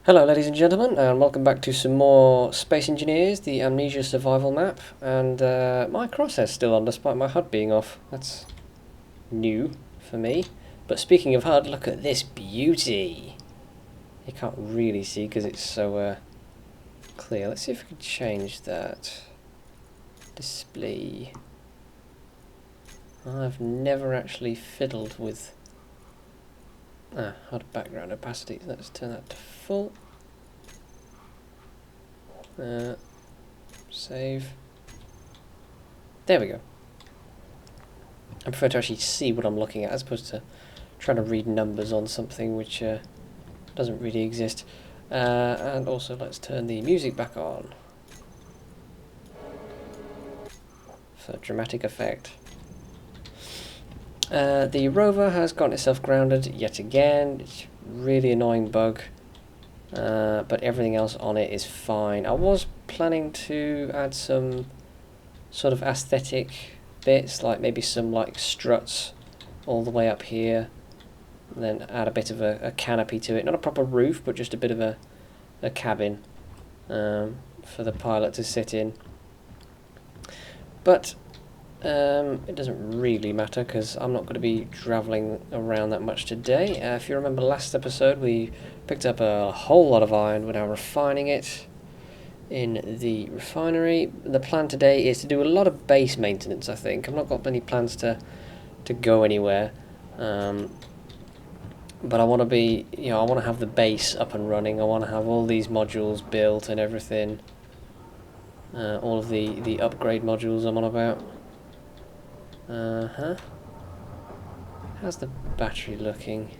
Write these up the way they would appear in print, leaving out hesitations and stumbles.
Hello ladies and gentlemen, and welcome back to some more Space Engineers, the Amnesia survival map, and my crosshair's still on despite my HUD being off. That's new for me. But speaking of HUD, look at this beauty! You can't really see because it's so clear. Let's see if we can change that. Display. I've never actually fiddled with HUD background opacity. Let's turn that to full. Save. There we go. I prefer to actually see what I'm looking at as opposed to trying to read numbers on something which doesn't really exist. And also let's turn the music back on for dramatic effect. The rover has gotten itself grounded yet again. It's a really annoying bug, but everything else on it is fine. I was planning to add some sort of aesthetic bits, like maybe some like struts all the way up here, and then add a bit of a canopy to it. Not a proper roof, but just a bit of a cabin for the pilot to sit in. But it doesn't really matter because I'm not going to be travelling around that much today. If you remember last episode, we picked up a whole lot of iron. We're now refining it in the refinery. The plan today is to do a lot of base maintenance, I think. I've not got many plans to go anywhere. But I want to be, I want to have the base up and running. I want to have all these modules built and everything. All of the upgrade modules I'm on about. How's the battery looking?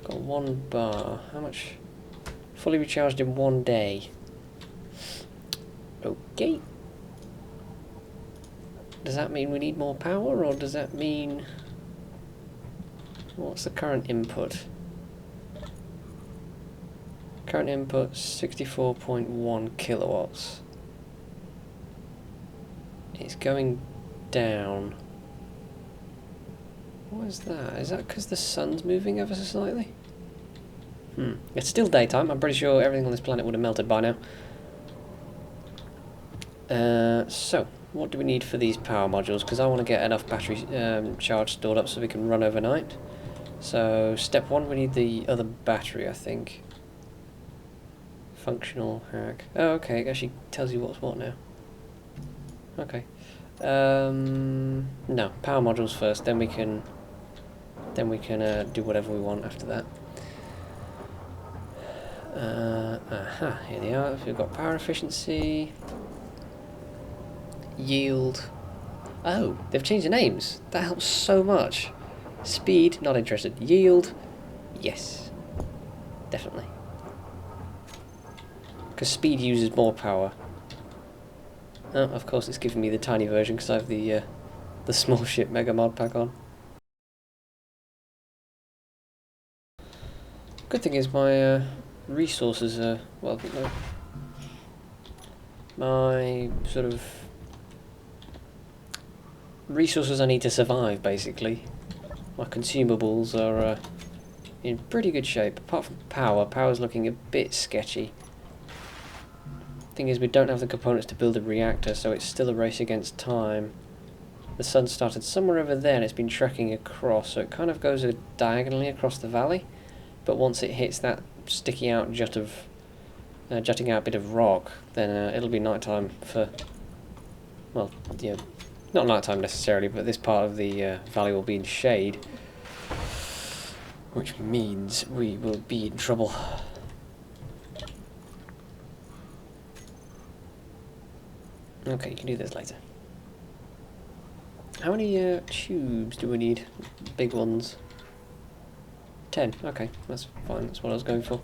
Got 1 bar. How much? Fully recharged in 1 day. Okay. Does that mean we need more power, or does that mean... What's the current input? Current input 64.1 kilowatts. It's going down. What is that? Is that because the sun's moving ever so slightly? It's still daytime. I'm pretty sure everything on this planet would have melted by now. So, what do we need for these power modules? Because I want to get enough battery charge stored up so we can run overnight. So, step 1, we need the other battery, I think. Functional hack. Oh, okay. It actually tells you what's what now. Okay. No, power modules first, then we can do whatever we want after that. Here they are. We've got power efficiency, yield. Oh, they've changed the names. That helps so much. Speed, not interested. Yield, yes, definitely. Because speed uses more power. Oh, of course it's giving me the tiny version because I have the small ship mega mod pack on. Good thing is my resources are, well, my sort of resources I need to survive, basically. My consumables are in pretty good shape, apart from power. Power's looking a bit sketchy. Thing is, we don't have the components to build a reactor, so it's still a race against time. The sun started somewhere over there and it's been trekking across, so it kind of goes diagonally across the valley, but once it hits that sticking out jutting out bit of rock, then it'll be nighttime for, well, yeah, not nighttime necessarily, but this part of the valley will be in shade, which means we will be in trouble. Okay, you can do this later. How many tubes do we need? Big ones. 10. Okay, that's fine. That's what I was going for.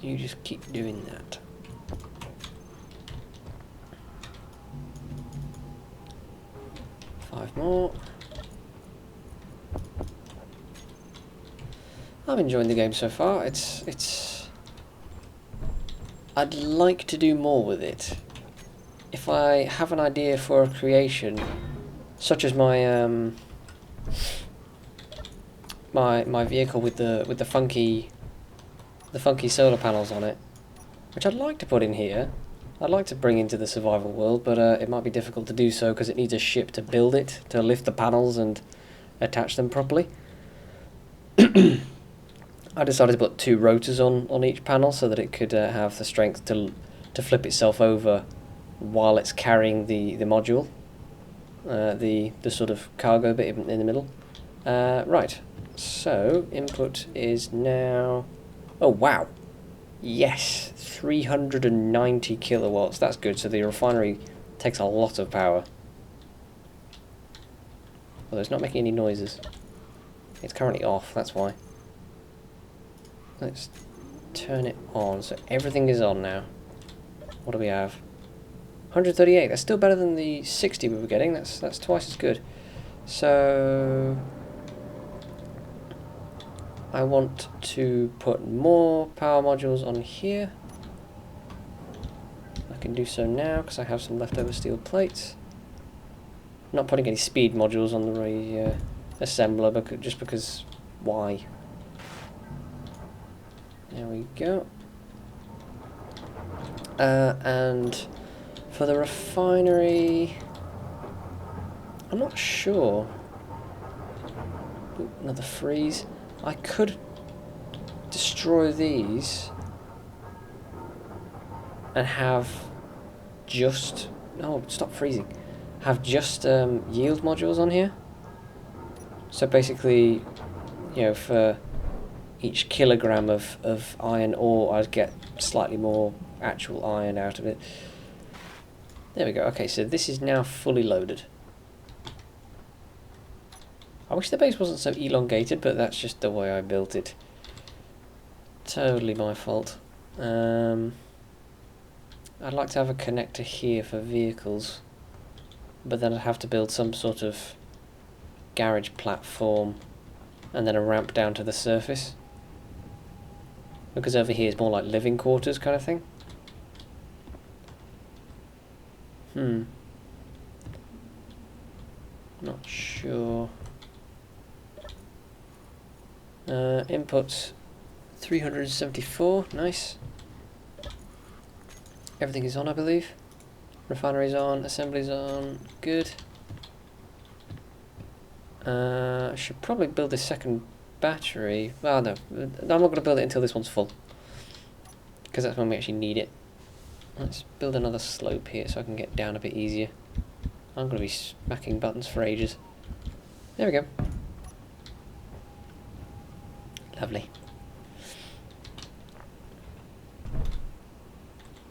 You just keep doing that. Five more. I'm enjoying the game so far. It's I'd like to do more with it. If I have an idea for a creation, such as my my vehicle with the funky solar panels on it, which I'd like to put in here. I'd like to bring into the survival world, but it might be difficult to do so because it needs a ship to build it, to lift the panels and attach them properly. I decided to put 2 rotors on each panel so that it could have the strength to flip itself over while it's carrying the module, the sort of cargo bit in the middle. Right, so input is now... Oh wow! Yes, 390 kilowatts. That's good. So the refinery takes a lot of power. Although it's not making any noises. It's currently off, that's why. Let's turn it on. So everything is on now. What do we have? 138. That's still better than the 60 we were getting. That's twice as good. So I want to put more power modules on here. I can do so now because I have some leftover steel plates. I'm not putting any speed modules on the assembler, but just because why? There we go. And for the refinery, I'm not sure. Ooh, another freeze. I could destroy these and have just... Oh, stop freezing. Have just yield modules on here. So basically, you know, for each kilogram of iron ore, I'd get slightly more actual iron out of it. There we go. Okay, so this is now fully loaded. I wish the base wasn't so elongated, but that's just the way I built it. Totally my fault. I'd like to have a connector here for vehicles, but then I'd have to build some sort of garage platform and then a ramp down to the surface. Because over here is more like living quarters kind of thing. Not sure. Inputs 374, nice. Everything is on, I believe. Refinery's on, assembly's on, good. I should probably build this second battery. Well, no, I'm not going to build it until this one's full, because that's when we actually need it. Let's build another slope here so I can get down a bit easier. I'm going to be smacking buttons for ages. There we go. Lovely.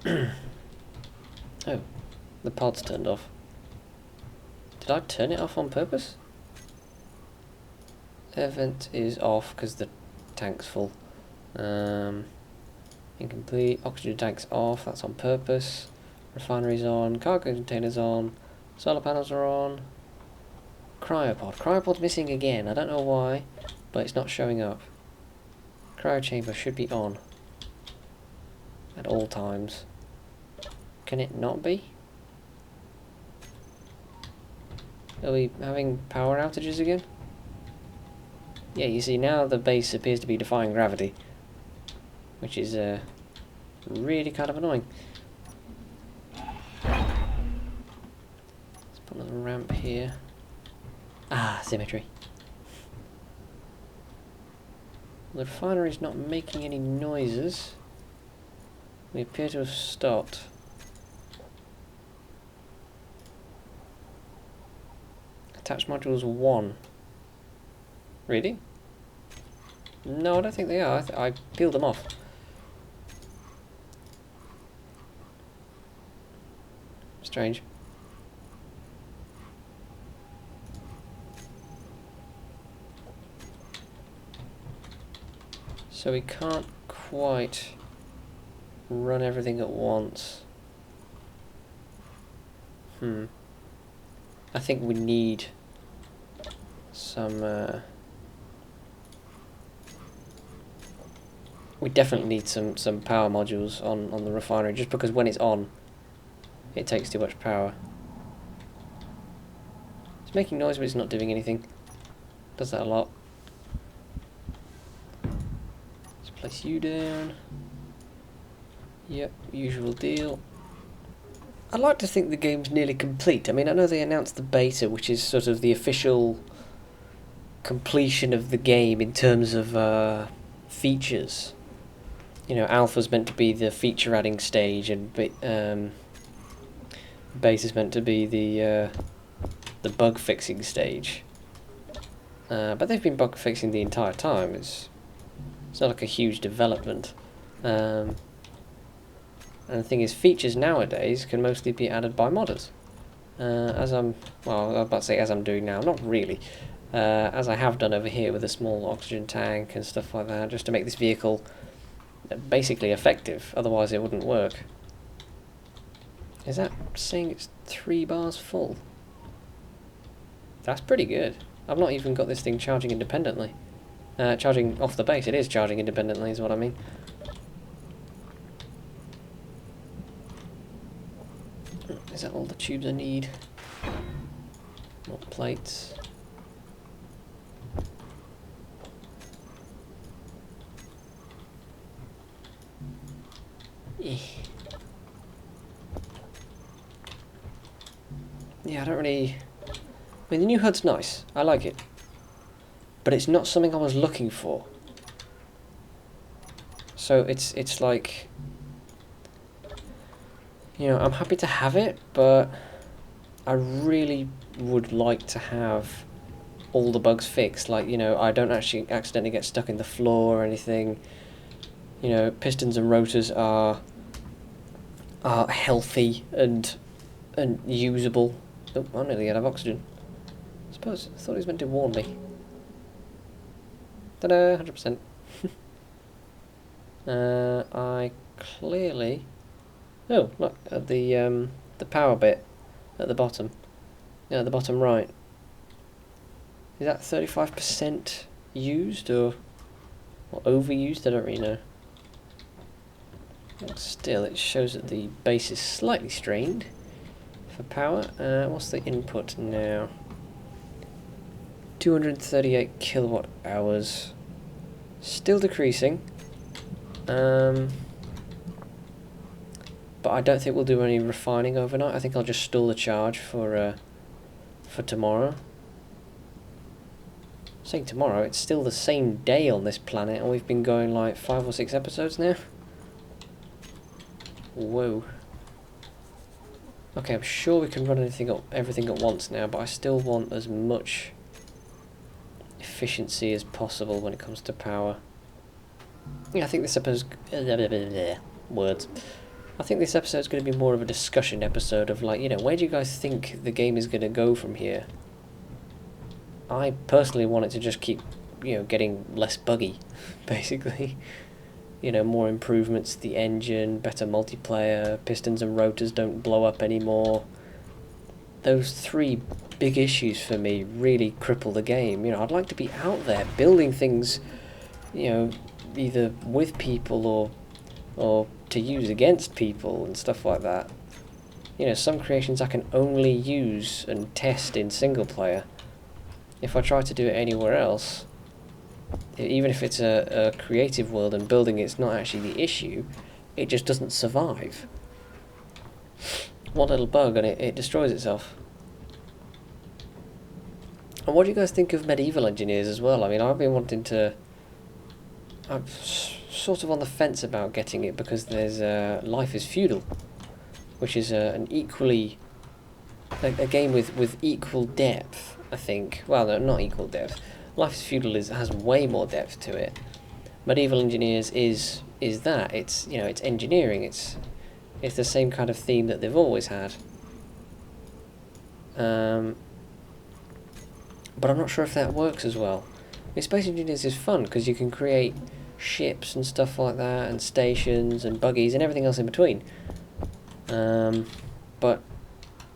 Oh, the pod's turned off. Did I turn it off on purpose? Air vent is off because the tank's full. Incomplete. Oxygen tank's off. That's on purpose. Refinery's on. Cargo container's on. Solar panels are on. Cryopod. Cryopod's missing again. I don't know why, but it's not showing up. Cryo chamber should be on at all times. Can it not be? Are we having power outages again? Yeah, you see now the base appears to be defying gravity, which is really kind of annoying. Let's put another ramp here. Ah, symmetry. The refinery's not making any noises. We appear to have stopped. Attach modules 1. Really? No, I don't think they are. I peeled them off. Strange. So we can't quite run everything at once. I think we need some... we definitely need some power modules on the refinery, just because when it's on, it takes too much power. It's making noise, but it's not doing anything. Does that a lot. Place you down. Yep, usual deal. I'd like to think the game's nearly complete. I mean, I know they announced the beta, which is sort of the official completion of the game in terms of features. You know, alpha's meant to be the feature adding stage, and beta's meant to be the bug fixing stage. But they've been bug fixing the entire time. It's not like a huge development. And the thing is, features nowadays can mostly be added by modders. As I'm about to say as I'm doing now, not really. As I have done over here with a small oxygen tank and stuff like that, just to make this vehicle basically effective, otherwise it wouldn't work. Is that saying it's 3 bars full? That's pretty good. I've not even got this thing charging independently. Charging off the base, it is charging independently is what I mean. Is that all the tubes I need? More plates. Yeah, I don't really... I mean, the new HUD's nice. I like it. But it's not something I was looking for. So it's like... You know, I'm happy to have it, but I really would like to have all the bugs fixed. Like, you know, I don't actually accidentally get stuck in the floor or anything. You know, pistons and rotors are healthy and usable. Oh, I'm nearly out of oxygen. I thought he was meant to warn me. Ta-da! 100%. I clearly... Oh, look, at the power bit at the bottom. Yeah, at the bottom right. Is that 35% used or overused? I don't really know. But still, it shows that the base is slightly strained for power. What's the input now? 238 kilowatt hours. Still decreasing. But I don't think we'll do any refining overnight. I think I'll just store the charge for tomorrow. Saying tomorrow, it's still the same day on this planet, and we've been going like 5 or 6 episodes now. Whoa. Okay, I'm sure we can run everything at once now, but I still want as much efficiency as possible when it comes to power. Yeah, I think this episode's... words. I think this episode's going to be more of a discussion episode of, like, you know, where do you guys think the game is going to go from here? I personally want it to just keep, you know, getting less buggy, basically. You know, more improvements to the engine, better multiplayer, pistons and rotors don't blow up anymore. Those 3 big issues for me really cripple the game. You know, I'd like to be out there building things, you know, either with people or to use against people and stuff like that. You know, some creations I can only use and test in single player. If I try to do it anywhere else, even if it's a creative world and building it's not actually the issue, it just doesn't survive. One little bug and it destroys itself. And what do you guys think of medieval engineers as well? I mean, I've been wanting to... I'm sort of on the fence about getting it because there's Life is Feudal, which is an equally... a game with equal depth, I think. Well, no, not equal depth. Life is Feudal has way more depth to it. Medieval Engineers is that. It's, you know, it's engineering. It's the same kind of theme that they've always had. But I'm not sure if that works as well. I mean, Space Engineers is fun because you can create ships and stuff like that, and stations and buggies and everything else in between. But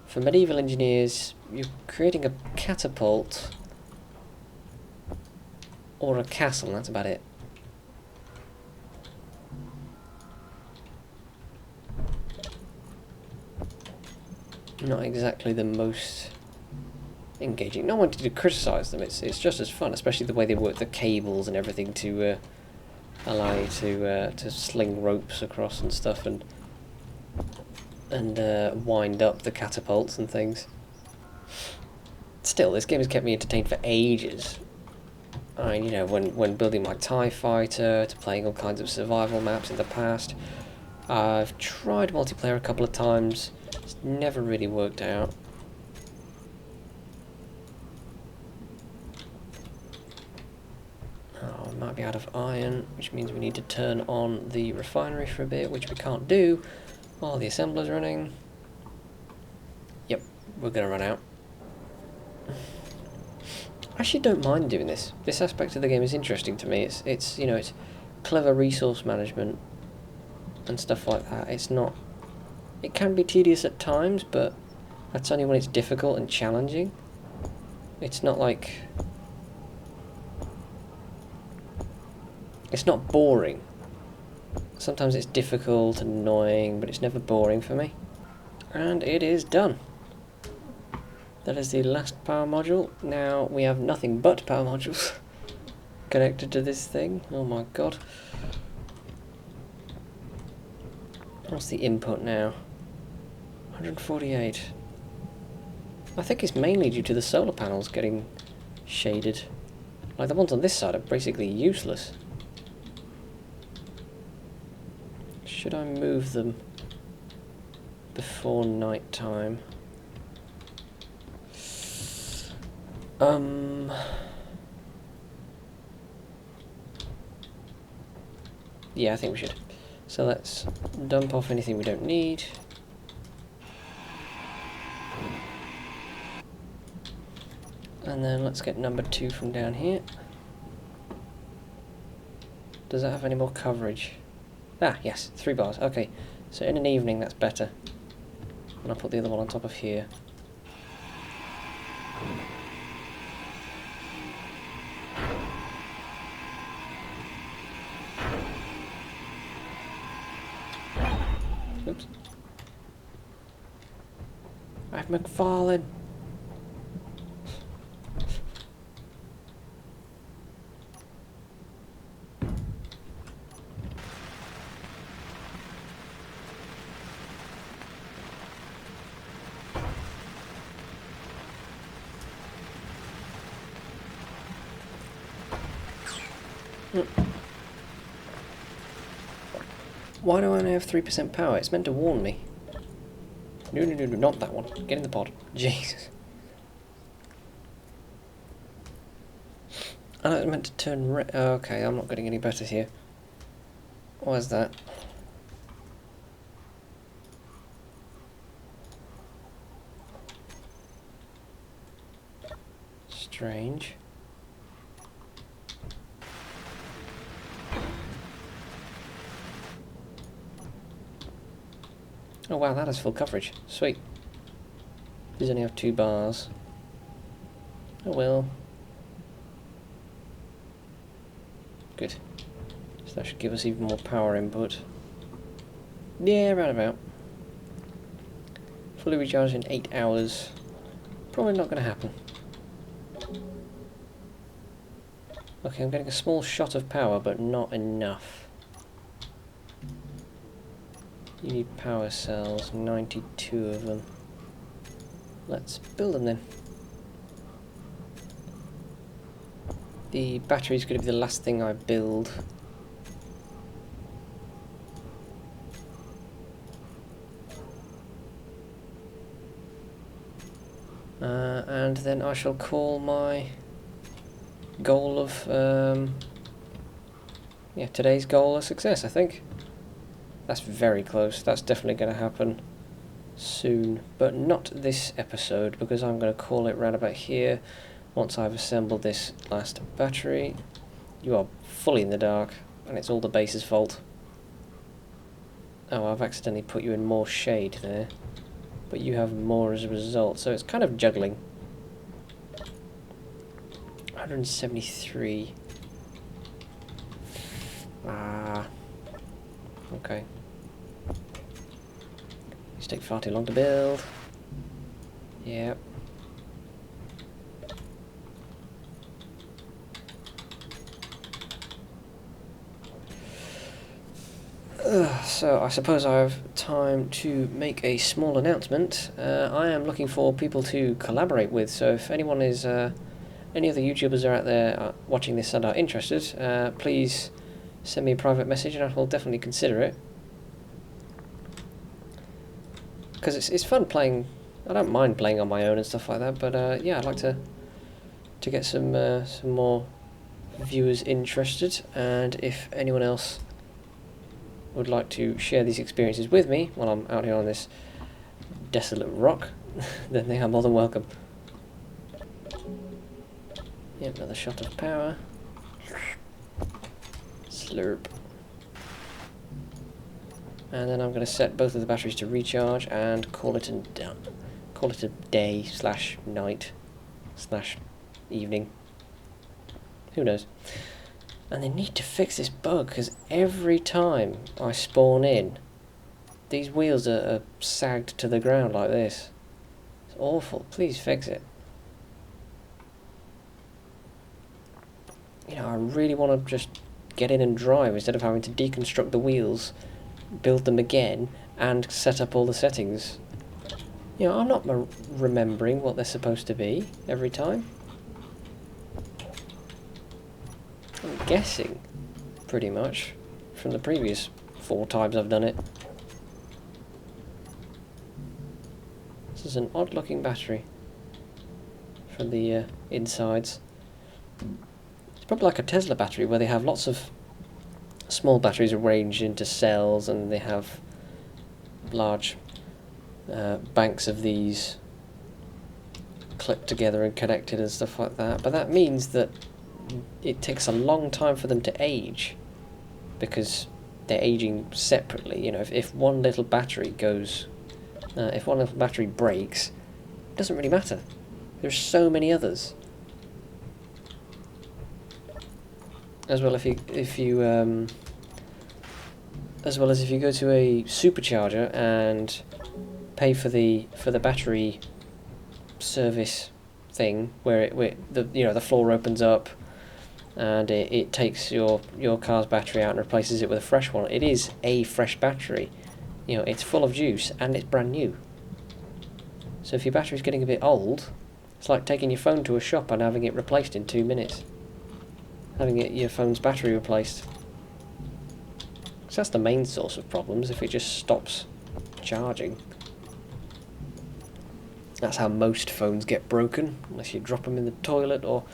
for Medieval Engineers, you're creating a catapult or a castle, and that's about it. Not exactly the most engaging. No one to criticise them. It's just as fun, especially the way they work the cables and everything to allow you to sling ropes across and stuff, and wind up the catapults and things. Still, this game has kept me entertained for ages. I mean, you know, when building my TIE fighter, to playing all kinds of survival maps in the past. I've tried multiplayer a couple of times. It's never really worked out. Oh, I might be out of iron, which means we need to turn on the refinery for a bit, which we can't do while the assembler's running. Yep, we're going to run out. I actually don't mind doing this. This aspect of the game is interesting to me. It's you know, it's clever resource management and stuff like that. It's not... It can be tedious at times, but that's only when it's difficult and challenging. It's not like... It's not boring. Sometimes it's difficult and annoying, but it's never boring for me. And it is done. That is the last power module. Now we have nothing but power modules connected to this thing. Oh my god. What's the input now? 148. I think it's mainly due to the solar panels getting shaded. Like, the ones on this side are basically useless. Should I move them before night time? Yeah, I think we should. So let's dump off anything we don't need. And then let's get number 2 from down here. Does that have any more coverage? Ah, yes, 3 bars. Okay, so in an evening that's better. And I'll put the other one on top of here. Oops. I've McFarlane. Why do I only have 3% power? It's meant to warn me. No, no, no, no, not that one. Get in the pod. Jesus. I know it's meant to turn red. Oh, okay, I'm not getting any better here. Why's that? Strange. Oh wow, that has full coverage. Sweet. These only have 2 bars. Oh well. Good. So that should give us even more power input. Yeah, round about. Fully recharged in 8 hours. Probably not going to happen. Okay, I'm getting a small shot of power, but not enough. You need power cells, 92 of them. Let's build them then. The battery is going to be the last thing I build. And then I shall call my goal of, yeah, today's goal a success, I think. That's very close. That's definitely going to happen soon, but not this episode, because I'm going to call it right about here once I've assembled this last battery. You are fully in the dark, and it's all the base's fault. Oh, I've accidentally put you in more shade there, but you have more as a result, so it's kind of juggling. 173. Ah. Okay. These take far too long to build. Yep. So I suppose I have time to make a small announcement. I am looking for people to collaborate with, so if anyone is, any other YouTubers are out there watching this and are interested, please send me a private message and I will definitely consider it. Because it's fun playing. I don't mind playing on my own and stuff like that, but yeah, I'd like to get some more viewers interested, and if anyone else would like to share these experiences with me while I'm out here on this desolate rock, then they are more than welcome. Yep, another shot of power. Slurp. And then I'm going to set both of the batteries to recharge and call it done. Call it a day slash night slash evening. Who knows? And they need to fix this bug, because every time I spawn in, these wheels are sagged to the ground like this. It's awful. Please fix it. You know, I really want to just get in and drive instead of having to deconstruct the wheels, build them again, and set up all the settings. You know, I'm not remembering what they're supposed to be every time. I'm guessing, pretty much, from the previous 4 times I've done it. This is an odd looking battery from the insides. It's probably like a Tesla battery where they have lots of small batteries arranged into cells, and they have large banks of these clipped together and connected and stuff like that. But that means that it takes a long time for them to age, because they're aging separately. You know, if one little battery goes, if one little battery breaks, it doesn't really matter. There's so many others. As well, if you as well as if you go to a supercharger and pay for the battery service thing, where the floor opens up and it takes your car's battery out and replaces it with a fresh one. It is a fresh battery. You know, it's full of juice and it's brand new. So if your battery's getting a bit old, it's like taking your phone to a shop and having it replaced in 2 minutes. Having your phone's battery replaced. So that's the main source of problems, if it just stops charging. That's how most phones get broken, unless you drop them in the toilet or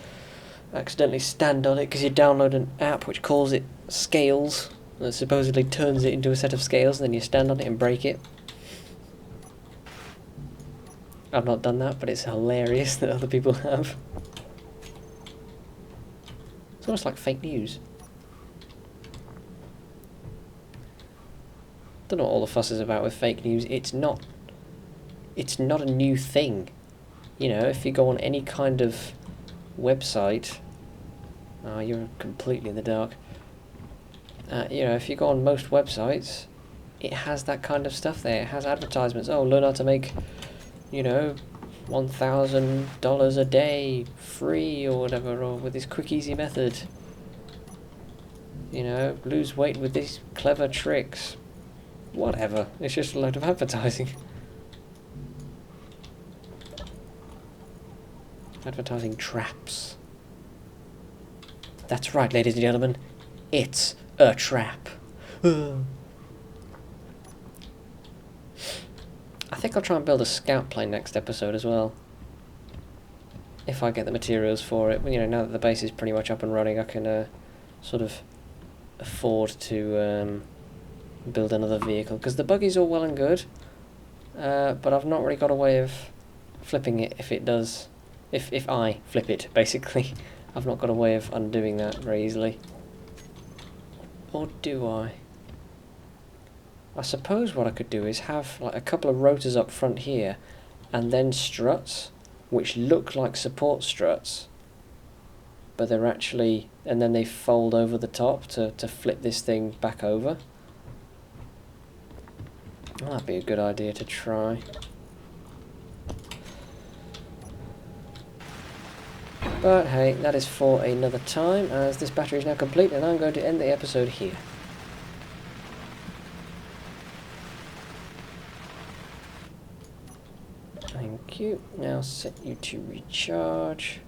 accidentally stand on it because you download an app which calls it scales, that supposedly turns it into a set of scales, and then you stand on it and break it. I've not done that, but it's hilarious that other people have. It's almost like fake news. Don't know what all the fuss is about with fake news. It's not a new thing. You know, if you go on any kind of website, you're completely in the dark. You know, if you go on most websites, it has that kind of stuff there. It has advertisements. Oh, learn how to make, you know, $1,000 a day free or whatever, or with this quick easy method. You know, lose weight with these clever tricks. Whatever. It's just a load of advertising. Advertising traps. That's right, ladies and gentlemen. It's a trap. I think I'll try and build a scout plane next episode as well. If I get the materials for it. You know, now that the base is pretty much up and running, I can sort of afford to build another vehicle. Because the buggy's all well and good, but I've not really got a way of flipping it if it does. If I flip it, basically. I've not got a way of undoing that very easily. Or do I? I suppose what I could do is have like a couple of rotors up front here, and then struts, which look like support struts, but they're actually, and then they fold over the top to flip this thing back over. Well, that'd be a good idea to try. But hey, that is for another time, as this battery is now complete and I'm going to end the episode here. Thank you. Now set you to recharge.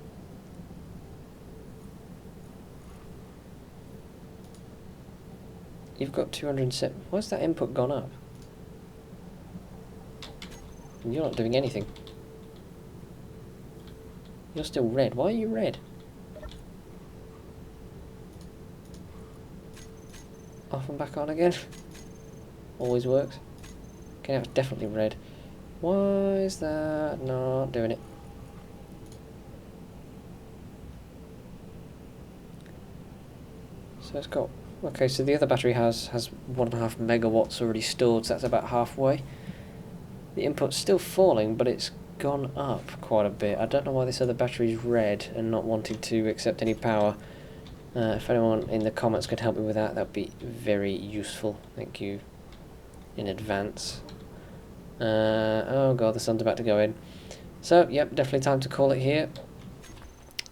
You've got 207. Why's that input gone up? You're not doing anything. You're still red. Why are you red? Off and back on again. Always works. Okay, now it's definitely red. Why is that not doing it? So it's got... Okay, so the other battery has 1.5 megawatts already stored, so that's about halfway. The input's still falling, but it's gone up quite a bit. I don't know why this other battery is red and not wanting to accept any power. If anyone in the comments could help me with that, that would be very useful. Thank you in advance. Oh god, the sun's about to go in. So, yep, definitely time to call it here.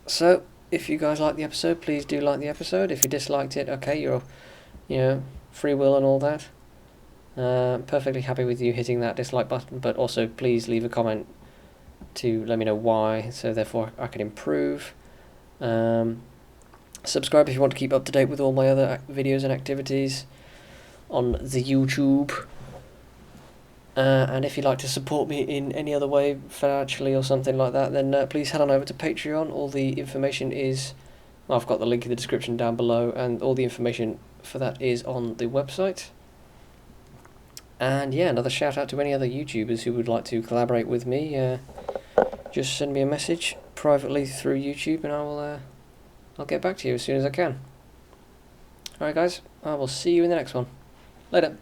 So, if you guys liked the episode, please do like the episode. If you disliked it, okay, you're, you know, free will and all that. Perfectly happy with you hitting that dislike button, but also please leave a comment to let me know why, so therefore I can improve. Subscribe if you want to keep up to date with all my other videos and activities on the YouTube. And if you'd like to support me in any other way, financially or something like that, then please head on over to Patreon. All the information is... Well, I've got the link in the description down below, and all the information for that is on the website. And yeah, another shout out to any other YouTubers who would like to collaborate with me. Just send me a message privately through YouTube, and I'll get back to you as soon as I can. Alright guys, I will see you in the next one. Later.